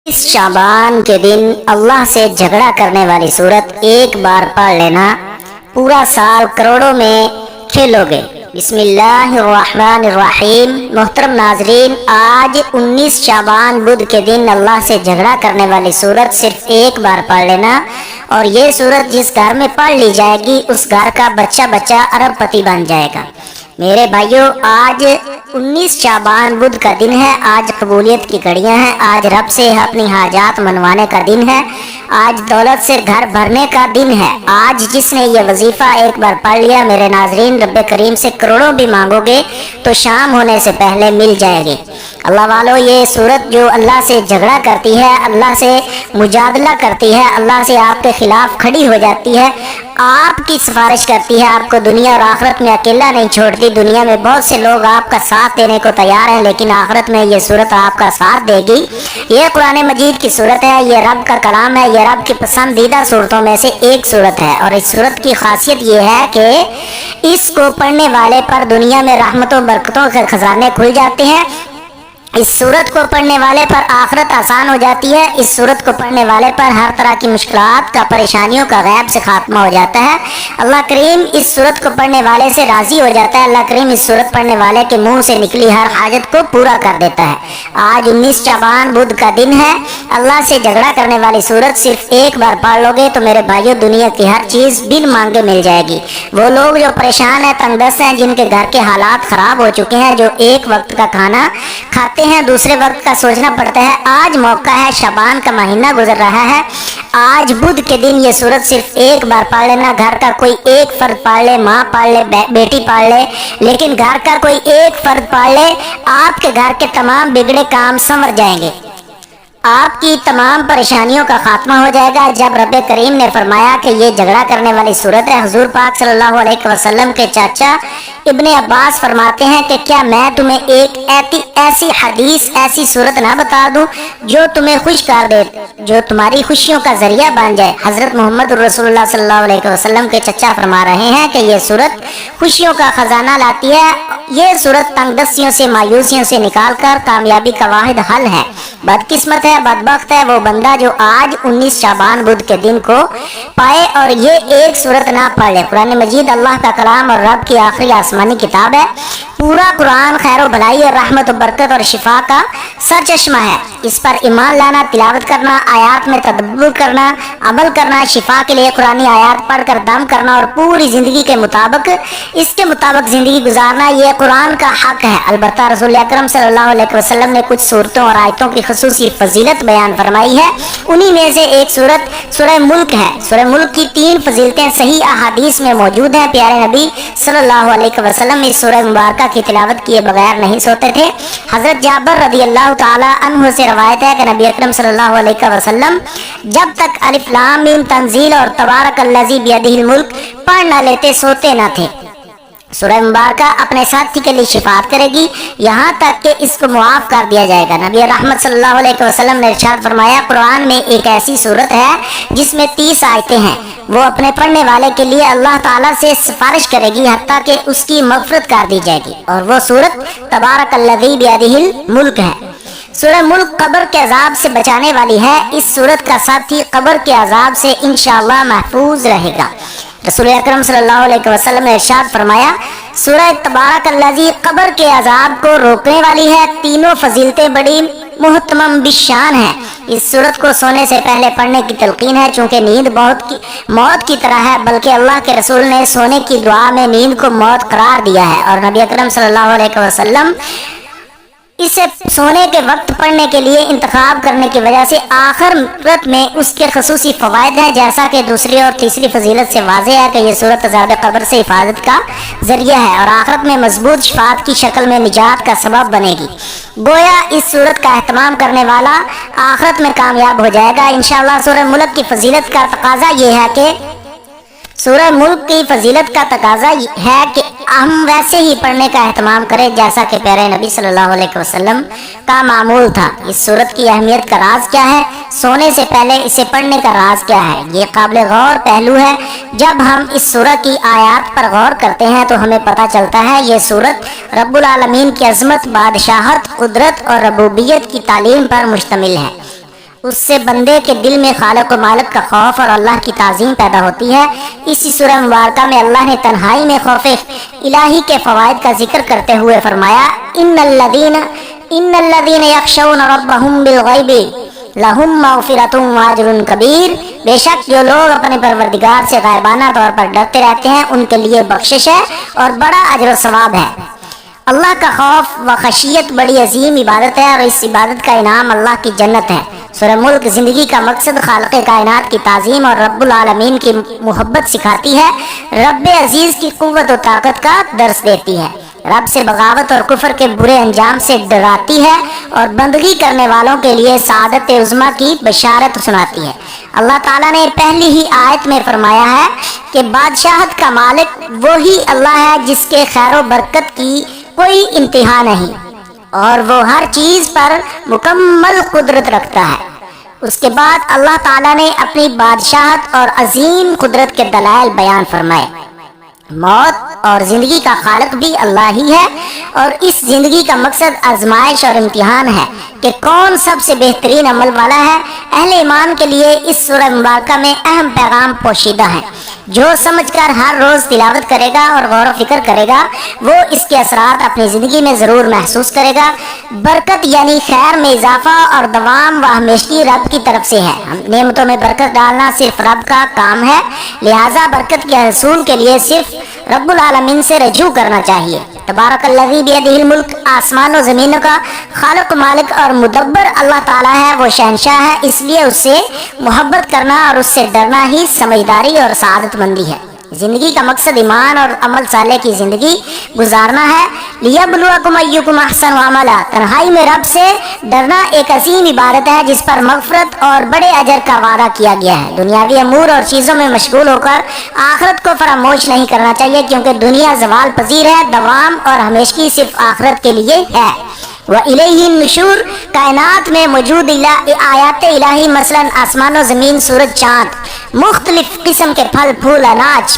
इस शाबान के दिन अल्लाह से झगड़ा करने वाली सूरत एक बार पढ़ लेना, पूरा साल करोड़ों में खेलोगे। बिस्मिल्लाहिर्रहमानिर्रहीम। मोहतरम नाजरीन, आज 19 शाबान बुध के दिन अल्लाह से झगड़ा करने वाली सूरत सिर्फ एक बार पढ़ लेना, और ये सूरत जिस घर में पढ़ ली जाएगी उस घर का बच्चा बच्चा अरबपति बन जाएगा। मेरे भाइयों, आज 19 शाबान बुध का दिन है। आज कबूलियत की घड़ियां हैं। आज रब से अपनी हाजात मनवाने का दिन है। आज दौलत से घर भरने का दिन है। आज जिसने ये वजीफा एक बार पढ़ लिया, मेरे नाजरीन, रब्बे करीम से करोड़ों भी मांगोगे तो शाम होने से पहले मिल जाएगी। अल्लाह वालों, ये सूरत जो अल्लाह से झगड़ा करती है, अल्लाह से मुजादला करती है, अल्लाह से आपके खिलाफ खड़ी हो जाती है, आपकी सिफारिश करती है, आपको दुनिया और आखिरत में अकेला नहीं छोड़ती। दुनिया में बहुत से लोग आपका साथ देने को तैयार हैं, लेकिन आखिरत में ये सूरत आपका साथ देगी। ये कुरान मजीद की सूरत है, ये रब का कलाम है, ये रब की पसंदीदा सूरतों में से एक सूरत है। और इस सूरत की खासियत ये है कि इसको पढ़ने वाले पर दुनिया में रहमतों बरकतों के खजाने खुल जाते हैं। इस सूरत को पढ़ने वाले पर आखिरत आसान हो जाती है। इस सूरत को पढ़ने वाले पर हर तरह की मुश्किलात का, परेशानियों का गैब से खात्मा हो जाता है। अल्लाह करीम इस सूरत को पढ़ने वाले से राजी हो जाता है। अल्लाह करीम इस सूरत पढ़ने वाले के मुंह से निकली हर हाजत को पूरा कर देता है। आज 19 शाबान बुध का दिन है। अल्लाह से झगड़ा करने वाली सूरत सिर्फ एक बार पढ़ लोगे तो मेरे भाइयों, दुनिया की हर चीज़ बिन मांगे मिल जाएगी। वो लोग जो परेशान हैं, तंगदस्त हैं, जिनके घर के हालात ख़राब हो चुके हैं, जो एक वक्त का खाना खाते हैं, दूसरे वक्त का सोचना पड़ता है, आज मौका है, शाबान का महीना गुजर रहा है। आज बुध के दिन ये सूरत सिर्फ एक बार पढ़ लेना। घर का कोई एक फर्द पढ़ ले, माँ पढ़ ले, बेटी पढ़ ले, लेकिन घर का कोई एक फर्द पढ़ ले, आपके घर के तमाम बिगड़े काम संवर जाएंगे, आपकी तमाम परेशानियों का खात्मा हो जाएगा। जब रब्बे करीम ने फरमाया कि ये झगड़ा करने वाली सूरत है, हुजूर पाक सल्लल्लाहु अलैहि वसल्लम के चाचा इब्ने अब्बास फरमाते हैं कि क्या मैं तुम्हें एक ऐसी हदीस, ऐसी सूरत ना बता दूं जो तुम्हें खुश कर दे, जो तुम्हारी खुशियों का जरिया बन जाए। हजरत मोहम्मद रसूलुल्लाह सल्लल्लाहु अलैहि वसल्लम के चचा फरमा रहे हैं कि ये सूरत खुशियों का खजाना लाती है। ये सूरत तंगदस्तियों से, मायूसियों से निकाल कर कामयाबी का वाहिद हल है। बदकिस्मत है, बदबख्त है वो बंदा जो आज 19 शाबान बुध के दिन को पाए और ये एक सूरत ना पढ़ ले। कुरान मजीद अल्लाह का कलाम और रब की आखिरी आसमानी किताब है। पूरा कुरान खैर व भलाई और रहमत व बरकत और शिफा का सरचश्मा है। इस पर ईमान लाना, तिलावत करना, आयात में तदब्बुर करना, अमल करना, शिफा के लिए कुरानी आयात पढ़कर दम करना और पूरी जिंदगी के मुताबिक इसके मुताबिक जिंदगी गुजारना, ये कुरान का हक है। अलबत्ता रसूल अकरम सल्लल्लाहु अलैहि वसल्लम ने कुछ सूरतों और आयतों की खुसूसी फजीलत बयान फरमाई है। उन्हीं में से एक सूरत सूरह मुल्क है। सूरह मुल्क की 3 फजीलतें सही अहादीस में मौजूद हैं। प्यारे नबी सल्लल्लाहु अलैहि वसल्लम इस सूरह मुबारका की तिलावत किए बगैर नहीं सोते थे। हजरत जाबर रदी अल्लाह ताला अन्हु से रवायत है कि नबी अकरम सल्लल्लाहु अलैहि वसल्लम जब तक अलिफ लाम मीम तंजील और तबारकल्लज़ी बियदिहिल मुल्क पढ़ न लेते सोते न थे। सूरह मुबारका अपने साथी के लिए शिफात करेगी, यहाँ तक कि इसको मुआफ कर दिया जाएगा। नबी रहमत सल्लल्लाहु अलैहि वसल्लम ने इरशाद फरमाया, कुरान में एक ऐसी सूरत है जिसमें 30 आयतें हैं। वो अपने पढ़ने वाले के लिए अल्लाह ताला से सिफारिश करेगी हत्ता कि उसकी मग़फ़िरत कर दी जाएगी, और वो सूरत तबारकल्लज़ी बियदिहिल मुल्क है। सूरह मुल्क कब्र के अजाब से बचाने वाली है। इस सूरत का साथी कब्र के अजाब से इंशाअल्लाह महफूज रहेगा। रसूल अकरम सल्लल्लाहु अलैहि वसल्लम ने इरशाद फरमाया, सूरह तबारकल्लज़ी कब्र के अजाब को रोकने वाली है। तीनों फजीलतें बड़ी मुहतमम बिशान है। इस सूरत को सोने से पहले पढ़ने की तलकीन है, चूँकि नींद मौत की तरह है, बल्कि अल्लाह के रसूल ने सोने की दुआ में नींद को मौत करार दिया है। और नबी अकरम सल्लल्लाहु अलैहि वसल्लम इसे सोने के वक्त पढ़ने के लिए इंतखाब करने की वजह से आखिरत में उसके खसूसी फ़वाइद हैं, जैसा कि दूसरी और तीसरी फजीलत से वाज़ेह है कि यह सूरत अज़ाब क़ब्र से हिफाजत का ज़रिया है और आखिरत में मजबूत शफाअत की शक्ल में निजात का सबब बनेगी। गोया इस सूरत का एहतमाम करने वाला आखिरत में कामयाब हो जाएगा इंशाअल्लाह। सूरह मुल्क की फजीलत का तकाजा ये है कि सूरह मुल्क की फजीलत का तकाजा है कि हम वैसे ही पढ़ने का एहतमाम करें जैसा कि प्यारे नबी सल्लल्लाहु अलैहि वसल्लम का मामूल था। इस सूरत की अहमियत का राज क्या है, सोने से पहले इसे पढ़ने का राज क्या है, ये काबिल गौर पहलू है। जब हम इस सूरत की आयात पर गौर करते हैं तो हमें पता चलता है ये सूरत रब्बुल आलमीन की अज़मत, बादशाहत, कुदरत और रबूबियत की तालीम पर मुश्तमिल है। اس سے بندے کے دل میں خالق و مالک کا خوف اور اللہ کی تعظیم پیدا ہوتی ہے۔ اسی سورہ مبارکہ میں اللہ نے تنہائی میں خوف الہی کے فوائد کا ذکر کرتے ہوئے فرمایا ان الذین یخشون ربهم بالغیب لہم مغفرۃ واجر کبیر، بے شک جو لوگ اپنے پروردگار سے غائبانہ طور پر ڈرتے رہتے ہیں ان کے لیے بخشش ہے اور بڑا اجر و ثواب ہے۔ اللہ کا خوف و خشیت بڑی عظیم عبادت ہے اور اس عبادت کا انعام اللہ کی جنت ہے۔ سورہ ملک زندگی کا مقصد خالق کائنات کی تعظیم اور رب العالمین کی محبت سکھاتی ہے، رب عزیز کی قوت و طاقت کا درس دیتی ہے، رب سے بغاوت اور کفر کے برے انجام سے ڈراتی ہے اور بندگی کرنے والوں کے لیے سعادت عظمیٰ کی بشارت سناتی ہے۔ اللہ تعالیٰ نے پہلی ہی آیت میں فرمایا ہے کہ بادشاہت کا مالک وہی اللہ ہے جس کے خیر و برکت کی کوئی انتہا نہیں اور وہ ہر چیز پر مکمل قدرت رکھتا ہے۔ اس کے بعد اللہ تعالیٰ نے اپنی بادشاہت اور عظیم قدرت کے دلائل بیان فرمائے۔ موت اور زندگی کا خالق بھی اللہ ہی ہے اور اس زندگی کا مقصد آزمائش اور امتحان ہے کہ کون سب سے بہترین عمل والا ہے۔ اہل ایمان کے لیے اس سورہ مبارکہ میں اہم پیغام پوشیدہ ہے۔ جو سمجھ کر ہر روز تلاوت کرے گا اور غور و فکر کرے گا وہ اس کے اثرات اپنی زندگی میں ضرور محسوس کرے گا۔ برکت یعنی خیر میں اضافہ اور دوام و ہمیشگی رب کی طرف سے ہے۔ نعمتوں میں برکت ڈالنا صرف رب کا کام ہے، لہٰذا برکت کے حصول کے لیے صرف رب العالمین سے رجوع کرنا چاہیے۔ تبارک الذی بیدہ الملک، آسمان و زمینوں کا خالق مالک اور مدبر اللہ تعالیٰ ہے، وہ شہنشاہ ہے، اس لیے اس سے محبت کرنا اور اس سے ڈرنا ہی سمجھداری اور سعادت مندی ہے۔ زندگی کا مقصد ایمان اور عمل صالح کی زندگی گزارنا ہے۔ لیبلوکم ایکم احسن عملا، تنہائی میں رب سے ڈرنا ایک عظیم عبادت ہے جس پر مغفرت اور بڑے اجر کا وعدہ کیا گیا ہے۔ دنیاوی امور اور چیزوں میں مشغول ہو کر آخرت کو فراموش نہیں کرنا چاہیے کیونکہ دنیا زوال پذیر ہے، دوام اور ہمیشگی صرف آخرت کے لیے ہے۔ وَإِلَيْهِ النُّشُورُ، کائنات میں موجود آیات الہی مثلاً آسمان و زمین، سورج، چاند، مختلف قسم کے پھل پھول، اناج،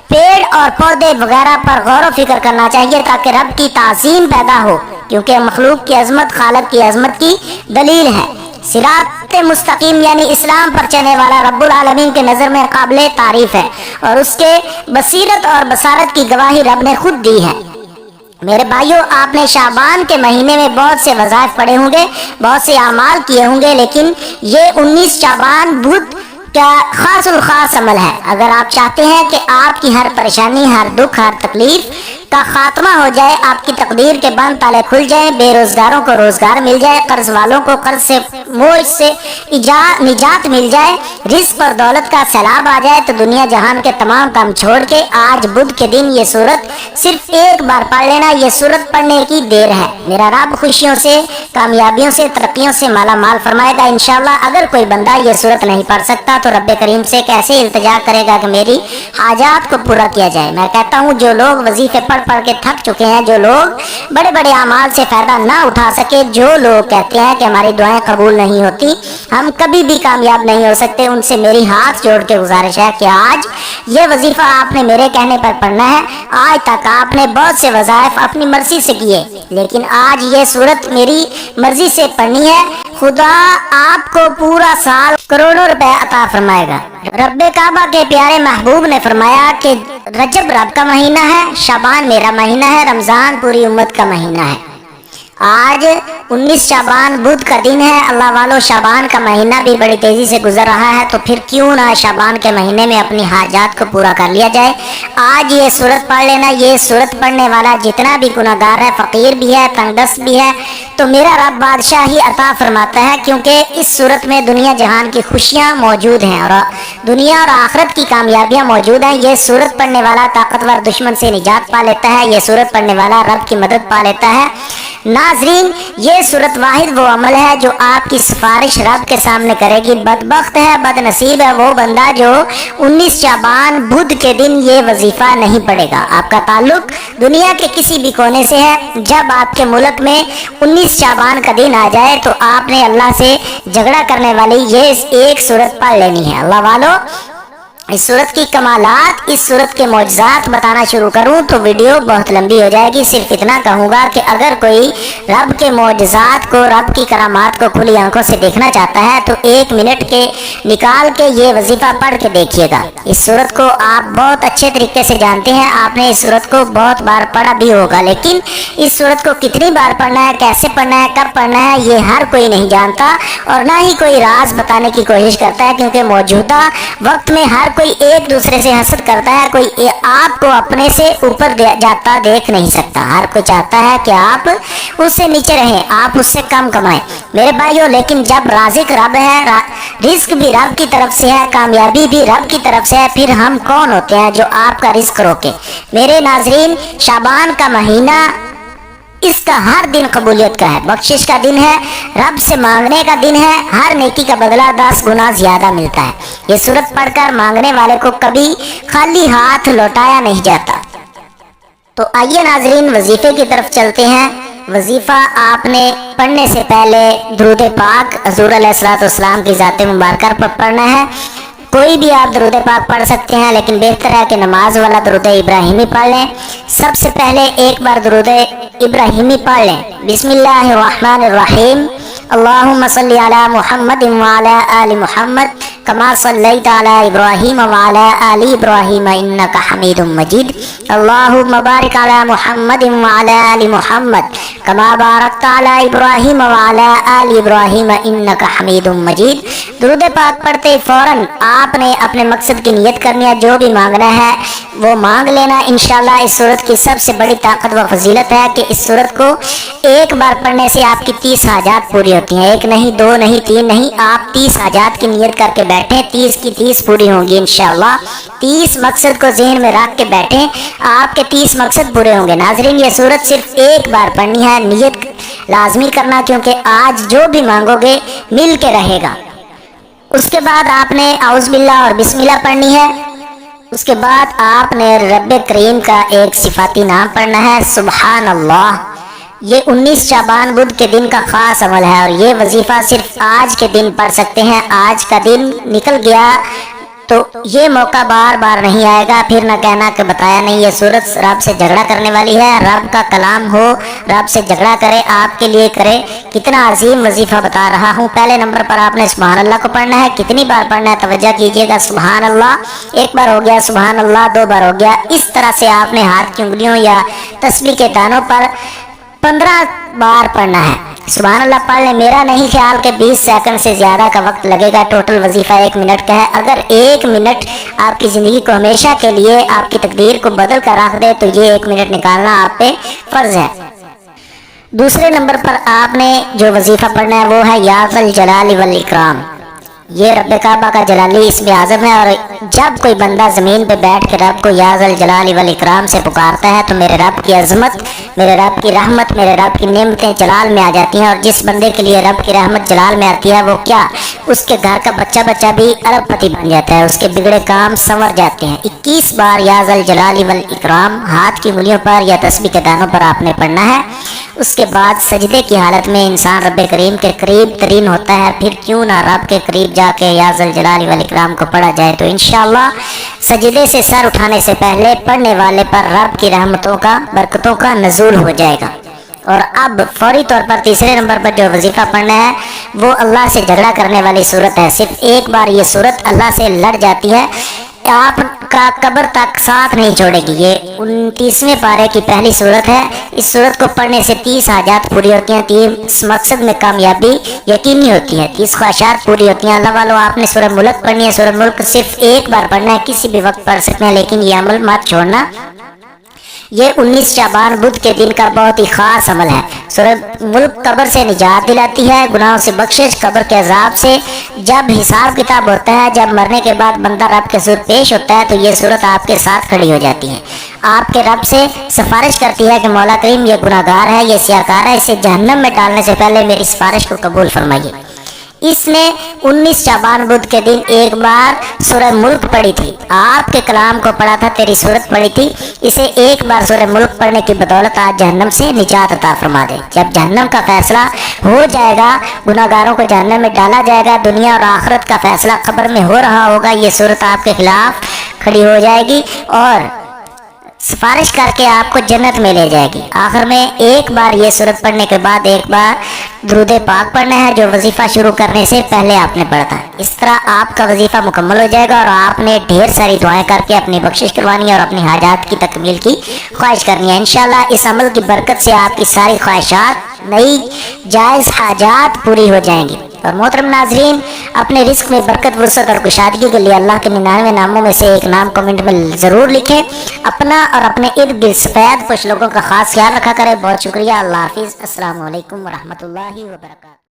پیڑ اور پودے وغیرہ پر غور و فکر کرنا چاہیے تاکہ رب کی تعظیم پیدا ہو کیونکہ مخلوق کی عظمت خالق کی عظمت کی دلیل ہے۔ صراط مستقیم یعنی اسلام پر چلنے والا رب العالمین کے نظر میں قابل تعریف ہے اور اس کے بصیرت اور بصارت کی گواہی رب نے خود دی ہے۔ میرے بھائیوں، آپ نے شعبان کے مہینے میں بہت سے وظائف پڑھے ہوں گے، بہت سے اعمال کیے ہوں گے، لیکن یہ 19 شعبان بدھ کا خاص الخاص عمل ہے۔ اگر آپ چاہتے ہیں کہ آپ کی ہر پریشانی، ہر دکھ، ہر تکلیف کا خاتمہ ہو جائے، آپ کی تقدیر کے بند تالے کھل جائیں، بے روزگاروں کو روزگار مل جائے، قرض والوں کو قرض سے موج سے نجات مل جائے، رزق اور دولت کا سیلاب آ جائے، تو دنیا جہان کے تمام کام چھوڑ کے آج بدھ کے دن یہ سورت صرف ایک بار پڑھ لینا۔ یہ سورت پڑھنے کی دیر ہے۔ میرا رب خوشیوں سے، کامیابیوں سے، ترقیوں سے مالا مال فرمائے گا انشاءاللہ۔ اگر کوئی بندہ یہ سورت نہیں پڑھ سکتا تو رب کریم سے کیسے التجا کرے گا کہ میری حاجات کو پورا کیا جائے۔ میں کہتا ہوں جو لوگ وظیفے پڑھ کے تھک چکے ہیں، جو لوگ بڑے بڑے اعمال سے فائدہ نہ اٹھا سکے، جو لوگ کہتے ہیں کہ ہماری دعائیں قبول نہیں ہوتی، ہم کبھی بھی کامیاب نہیں ہو سکتے، ان سے میری ہاتھ جوڑ کے گزارش ہے کہ آج یہ وظیفہ آپ نے میرے کہنے پر پڑھنا ہے۔ آج تک آپ نے بہت سے وظائف اپنی مرضی سے کیے، لیکن آج یہ سورت میری مرضی سے پڑھنی ہے۔ خدا آپ کو پورا سال کروڑوں روپے عطا فرمائے گا۔ رب کعبہ کے پیارے محبوب نے فرمایا کہ رجب رب کا مہینہ ہے، شعبان میرا مہینہ ہے، رمضان پوری امت کا مہینہ ہے۔ آج 19 شعبان بدھ کا دن ہے۔ اللہ والو، شعبان کا مہینہ بھی بڑی تیزی سے گزر رہا ہے، تو پھر کیوں نہ شعبان کے مہینے میں اپنی حاجات کو پورا کر لیا جائے۔ آج یہ سورت پڑھ لینا۔ یہ سورت پڑھنے والا جتنا بھی گناہگار ہے، فقیر بھی ہے، تنگ دست بھی ہے، تو میرا رب بادشاہ ہی عطا فرماتا ہے کیونکہ اس سورت میں دنیا جہان کی خوشیاں موجود ہیں اور دنیا اور آخرت کی کامیابیاں موجود ہیں۔ یہ سورت پڑھنے والا طاقتور دشمن سے نجات پا لیتا ہے۔ یہ سورت پڑھنے والا رب کی مدد پا لیتا ہے۔ ناظرین، یہ سورت واحد وہ عمل ہے جو آپ کی سفارش رب کے سامنے کرے گی۔ بدبخت ہے، بد نصیب ہے وہ بندہ جو 19 شعبان بدھ کے دن یہ وظیفہ نہیں پڑھے گا۔ آپ کا تعلق دنیا کے کسی بھی کونے سے ہے، جب آپ کے ملک میں 19 شعبان کا دن آ جائے تو آپ نے اللہ سے جھگڑا کرنے والی یہ ایک سورت پڑھ لینی ہے۔ اللہ والو، इस सूरत की कमालात, इस सूरत के मौजज़ात बताना शुरू करूं तो वीडियो बहुत लंबी हो जाएगी। सिर्फ इतना कहूँगा कि अगर कोई रब के मौजज़ात को, रब की करामात को खुली आंखों से देखना चाहता है तो 1 मिनट के निकाल के ये वजीफ़ा पढ़ के देखिएगा। इस सूरत को आप बहुत अच्छे तरीके से जानते हैं, आपने इस सूरत को बहुत बार पढ़ा भी होगा, लेकिन इस सूरत को कितनी बार पढ़ना है, कैसे पढ़ना है, कब पढ़ना है, ये हर कोई नहीं जानता और ना ही कोई राज बताने की कोशिश करता है, क्योंकि मौजूदा वक्त में हर कोई एक दूसरे से हसद करता है। कोई आपको अपने से ऊपर जाता देख नहीं सकता। हर कोई चाहता है कि आप उससे नीचे रहें, आप उससे कम कमाएं मेरे भाइयों। लेकिन जब राज़िक रब है, रिस्क भी रब की तरफ से है, कामयाबी भी रब की तरफ से है, फिर हम कौन होते हैं जो आपका रिस्क रोके। मेरे नाजरीन, शाबान का महीना, इसका हर दिन कबूलियत का है, बख्शिश का दिन है, रब से मांगने का दिन है। हर नेकी का बदला 10 गुना ज्यादा मिलता है। ये सूरत पढ़कर मांगने वाले को कभी खाली हाथ लौटाया नहीं जाता। तो आइए नाजरीन, वजीफे की तरफ चलते हैं। वजीफा आपने पढ़ने से पहले दुरूद पाक हज़ूर अलैहिस्सलाम की ज़ात मुबारक पर पढ़ना है। कोई भी आप दुरूद पाक पढ़ सकते हैं, लेकिन बेहतर है कि नमाज वाला दुरूद इब्राहिमी पढ़ लें। सबसे पहले एक बार दुरूद इब्राहिमी पढ़ लें। बिस्मिल्लाहिर्रहमानिर्रहीम। अल्लाहुम्मा सल्ली अला मुहम्मद व अला आलि मुहम्मद कमा सल्लैता अला इब्राहीम व अला आलि इब्राहीम इन्नका हमीदुम मजीद। अल्लाहुम्मा बारिक अला मुहम्मद व अला आलि मुहम्मद कमा बारकता अला इब्राहीम व अला आलि इब्राहीम इन्नका हमीदुम मजीद। दुरूद पाक पढ़ते फौरन आपने अपने मकसद की नियत करनी है। जो भी मांगना है वो मांग लेना इंशाल्लाह। इस सूरत की सबसे बड़ी ताकत व फजीलत है कि इस सूरत को एक बार पढ़ने से आपकी 30 हाजात पूरी होती हैं। एक नहीं, 2 नहीं, 3 नहीं, आप 30 हाजात की नियत करके बैठे, 30 की 30 पूरी होंगी इंशाल्लाह। 30 मकसद को ज़हन में रख के बैठे, आपके 30 मकसद पूरे होंगे। नाजरीन, ये सूरत सिर्फ एक बार पढ़नी है, नियत लाजमी करना, क्योंकि आज जो भी मांगोगे मिल के रहेगा। उसके बाद आपने औज़ बिल्लाह और बिस्मिल्लाह पढ़नी है। उसके बाद आपने रब करीम का एक सिफाती नाम पढ़ना है, सुबहान अल्लाह। ये 19 शाबान बुध के दिन का ख़ास अमल है और ये वजीफ़ा सिर्फ आज के दिन पढ़ सकते हैं। आज का दिन निकल गया तो ये मौका बार बार नहीं आएगा, फिर न कहना कि बताया नहीं। ये सूरत रब से झगड़ा करने वाली है। रब का कलाम हो, रब से झगड़ा करे, आपके लिए करे। कितना अजीम वजीफ़ा बता रहा हूँ। पहले नंबर पर आपने सुबहान अल्लाह को पढ़ना है। कितनी बार पढ़ना है तवज्जो कीजिएगा। सुबहान अल्लाह एक बार हो गया, सुबहान अल्लाह 2 बार हो गया। इस तरह से आपने हाथ की उंगलियों या तस्बीह के दानों पर 15 बार पढ़ना है। सुबहान अल्लाह पढ़ लें। मेरा नहीं ख्याल कि 20 सेकंड से ज़्यादा का वक्त लगेगा। टोटल वजीफ़ा 1 मिनट का है। अगर 1 मिनट आपकी ज़िंदगी को हमेशा के लिए, आपकी तकदीर को बदल कर रख दे, तो ये 1 मिनट निकालना आप पे फ़र्ज़ है। दूसरे नंबर पर आपने जो वजीफ़ा पढ़ना है वो है या ज़ल जलाली वल इकराम। ये रब काबा का जलाली इसमें आज़म है। और जब कोई बंदा ज़मीन पे बैठ के रब को या ज़ल जलाली वल इकराम से पुकारता है तो मेरे रब की अज़मत, मेरे रब की रहमत, मेरे रब की नेमतें जलाल में आ जाती हैं। और जिस बंदे के लिए रब की रहमत जलाल में आती है वो क्या, उसके घर का बच्चा भी अरबपति बन जाता है, उसके बिगड़े काम संवर जाते हैं। 21 बार या ज़ल जलाली वल इकराम हाथ की उंगलियों पर या तस्बीह के दानों पर आपने पढ़ना है। उसके बाद सजदे की हालत में इंसान रब करीम के करीब तरीन होता है। फिर क्यों ना रब के करीब जाके या ज़ल जलाली वल इकराम को पढ़ा जाए। तो इंशाअल्लाह सजदे से सर उठाने से पहले पढ़ने वाले पर रब की रहमतों का, बरकतों का नज़ूल हो जाएगा। और अब फौरी तौर पर तीसरे नंबर पर जो वजीफ़ा पढ़ना है वो अल्लाह से झगड़ा करने वाली सूरत है। सिर्फ एक बार ये सूरत अल्लाह से लड़ जाती है, आपका कब्र तक साथ नहीं छोड़ेगी। ये 29वें पारे की पहली सूरत है। इस सूरत को पढ़ने से 30 हाजात पूरी होती हैं, 30 मकसद में कामयाबी यकीनी होती है, 30 ख्वाहिशात पूरी होती हैं। अल्लाह वालों, आपने सूरह मुल्क पढ़नी है। सूरह मुल्क सिर्फ एक बार पढ़ना है, किसी भी वक्त पढ़ सकते हैं, लेकिन ये अमल मत छोड़ना। ये 19 शाबान बुध के दिन का बहुत ही ख़ास अमल है। सूरह मुल्क कब्र से निजात दिलाती है, गुनाहों से बख्शिश, कब्र के अजाब से। जब हिसाब किताब होता है, जब मरने के बाद बंदा रब के सूरत पेश होता है, तो ये सूरत आपके साथ खड़ी हो जाती है, आपके रब से सिफारिश करती है कि मौला करीम ये गुनाहगार है, ये सियाकार है, इसे जहन्नम में डालने से पहले मेरी सिफारिश को कबूल फरमाइए। اس نے 19 شعبان بدھ کے دن ایک بار سورہ ملک پڑھی تھی، آپ کے کلام کو پڑھا تھا، تیری صورت پڑھی تھی، اسے ایک بار سورہ ملک پڑھنے کی بدولت آج جہنم سے نجات عطا فرما دے۔ جب جہنم کا فیصلہ ہو جائے گا، گناہگاروں کو جہنم میں ڈالا جائے گا، دنیا اور آخرت کا فیصلہ قبر میں ہو رہا ہوگا، یہ صورت آپ کے خلاف کھڑی ہو جائے گی اور سفارش کر کے آپ کو جنت میں لے جائے گی۔ آخر میں ایک بار یہ صورت پڑھنے کے بعد ایک بار درود پاک پڑھنا ہے، جو وظیفہ شروع کرنے سے پہلے آپ نے پڑھا تھا۔ اس طرح آپ کا وظیفہ مکمل ہو جائے گا اور آپ نے ڈھیر ساری دعائیں کر کے اپنی بخشش کروانی ہے اور اپنی حاجات کی تکمیل کی خواہش کرنی ہے۔ انشاءاللہ اس عمل کی برکت سے آپ کی ساری خواہشات، نئی جائز حاجات پوری ہو جائیں گی۔ اور محترم ناظرین، اپنے رزق میں برکت، وسعت اور کشادگی کے لیے اللہ کے 99 ناموں میں سے ایک نام کمنٹ میں ضرور لکھیں۔ اپنا اور اپنے ارد گرد سفید کچھ لوگوں کا خاص خیال رکھا کریں۔ بہت شکریہ، اللہ حافظ، السلام علیکم ورحمۃ اللہ وبرکاتہ۔